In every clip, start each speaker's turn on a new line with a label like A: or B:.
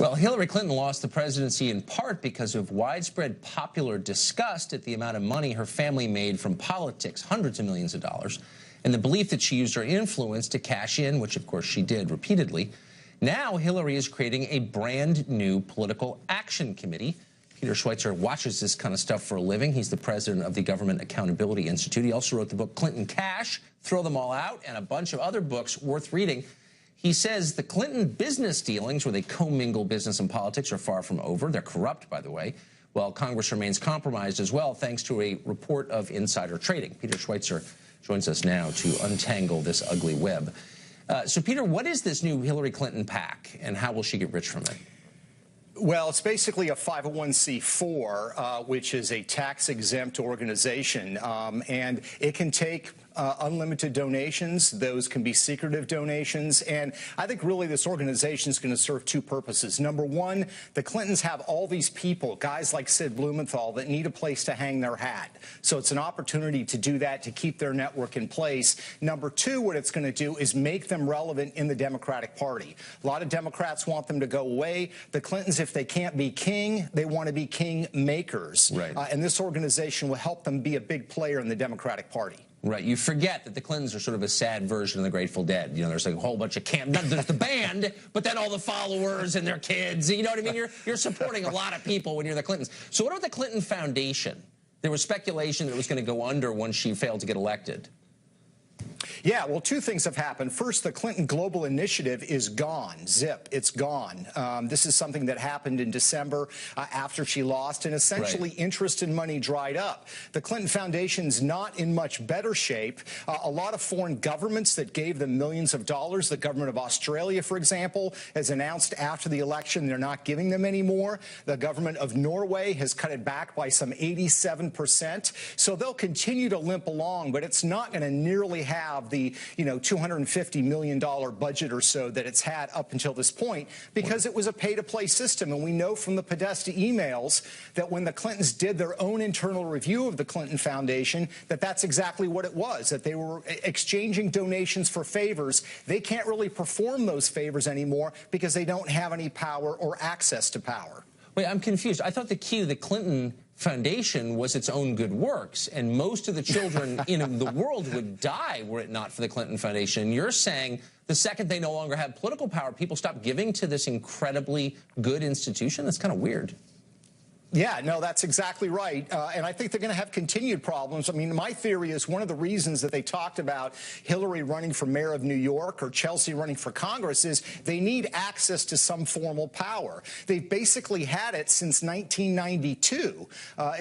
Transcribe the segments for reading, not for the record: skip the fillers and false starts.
A: Well, Hillary Clinton lost the presidency in part because of widespread popular disgust at the amount of money her family made from politics, hundreds of millions of dollars, and the belief that she used her influence to cash in, which of course she did repeatedly. Now Hillary is creating a brand new political action committee. Peter Schweitzer watches this kind of stuff for a living. He's the president of the Government Accountability Institute. He also wrote the book Clinton Cash, Throw Them All Out, and a bunch of other books worth reading. He says the Clinton business dealings, where they commingle business and politics, are far from over. They're corrupt, by the way, while Congress remains compromised as well, thanks to a report of insider trading. Peter Schweitzer joins us now to untangle this ugly web. So, Peter, what is this new Hillary Clinton PAC, and how will she get rich from it?
B: Well, it's basically a 501c4, which is a tax-exempt organization, and it can take unlimited donations. Those can be secretive donations. And I think really this organization is going to serve two purposes. Number one, the Clintons have all these people, guys like Sid Blumenthal, that need a place to hang their hat. So it's an opportunity to do that, to keep their network in place. Number two, what it's going to do is make them relevant in the Democratic Party. A lot of Democrats want them to go away. The Clintons, if they can't be king, they want to be king makers.
A: Right.
B: And this organization will help them be a big player in the Democratic Party.
A: Right. You forget that the Clintons are sort of a sad version of the Grateful Dead. You know, there's like a whole bunch of there's the band, but then all the followers and their kids. You know what I mean? You're supporting a lot of people when you're the Clintons. So what about the Clinton Foundation? There was speculation that it was going to go under once she failed to get elected.
B: Yeah, well, two things have happened. First, the Clinton Global Initiative is gone. Zip, it's gone. This is something that happened in December after she lost, and essentially interest and money dried up. The Clinton Foundation's not in much better shape. A lot of foreign governments that gave them millions of dollars, the government of Australia, for example, has announced after the election they're not giving them any more. The government of Norway has cut it back by some 87%. So they'll continue to limp along, but it's not going to nearly have the $250 million budget or so that it's had up until this point, because it was a pay-to-play system. And we know from the Podesta emails that when the Clintons did their own internal review of the Clinton Foundation, that's exactly what it was, that they were exchanging donations for favors. They can't really perform those favors anymore because they don't have any power or access to power.
A: Wait, I'm confused. I thought the key to the Clinton Foundation was its own good works, and most of the children in the world would die were it not for the Clinton Foundation. You're saying the second they no longer have political power, people stop giving to this incredibly good institution? That's kind of weird.
B: Yeah, no, that's exactly right. And I think they're going to have continued problems. I mean, my theory is one of the reasons that they talked about Hillary running for mayor of New York or Chelsea running for Congress is they need access to some formal power. They've basically had it since 1992,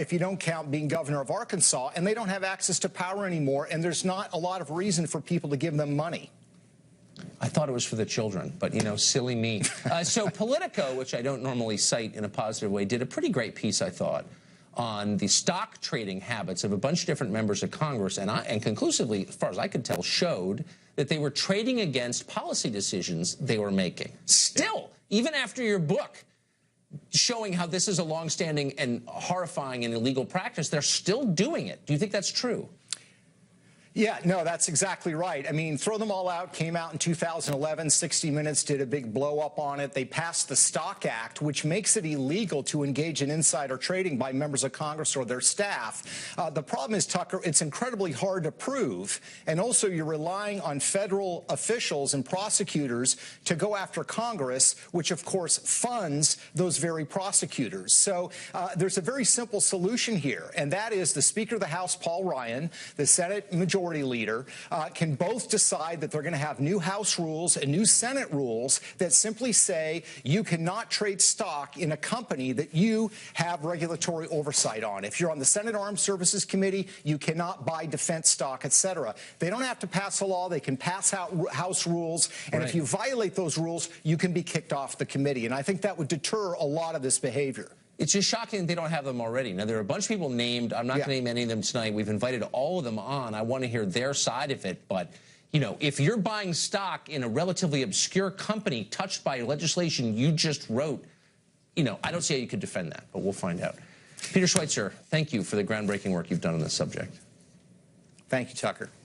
B: if you don't count being governor of Arkansas, and they don't have access to power anymore, and there's not a lot of reason for people to give them money.
A: I thought it was for the children, but, you know, silly me. So Politico, which I don't normally cite in a positive way, did a pretty great piece, I thought, on the stock trading habits of a bunch of different members of Congress, and conclusively, as far as I could tell, showed that they were trading against policy decisions they were making. Still, even after your book showing how this is a longstanding and horrifying and illegal practice, they're still doing it. Do you think that's true?
B: Yeah, no, that's exactly right. I mean, Throw Them All Out came out in 2011. 60 Minutes did a big blow-up on it. They passed the Stock Act, which makes it illegal to engage in insider trading by members of Congress or their staff. The problem is, Tucker, it's incredibly hard to prove, and also you're relying on federal officials and prosecutors to go after Congress, which, of course, funds those very prosecutors. So there's a very simple solution here, and that is the Speaker of the House, Paul Ryan, the Senate Majority Leader, can both decide that they're going to have new House rules and new Senate rules that simply say you cannot trade stock in a company that you have regulatory oversight on. If you're on the Senate Armed Services Committee, you cannot buy defense stock, etc. They don't have to pass a law. They can pass out House rules, and if you violate those rules, you can be kicked off the committee. And I think that would deter a lot of this behavior.
A: It's just shocking that they don't have them already. Now, there are a bunch of people named. I'm not going to name any of them tonight. We've invited all of them on. I want to hear their side of it. But, you know, if you're buying stock in a relatively obscure company touched by legislation you just wrote, you know, I don't see how you could defend that. But we'll find out. Peter Schweitzer, thank you for the groundbreaking work you've done on this subject.
B: Thank you, Tucker.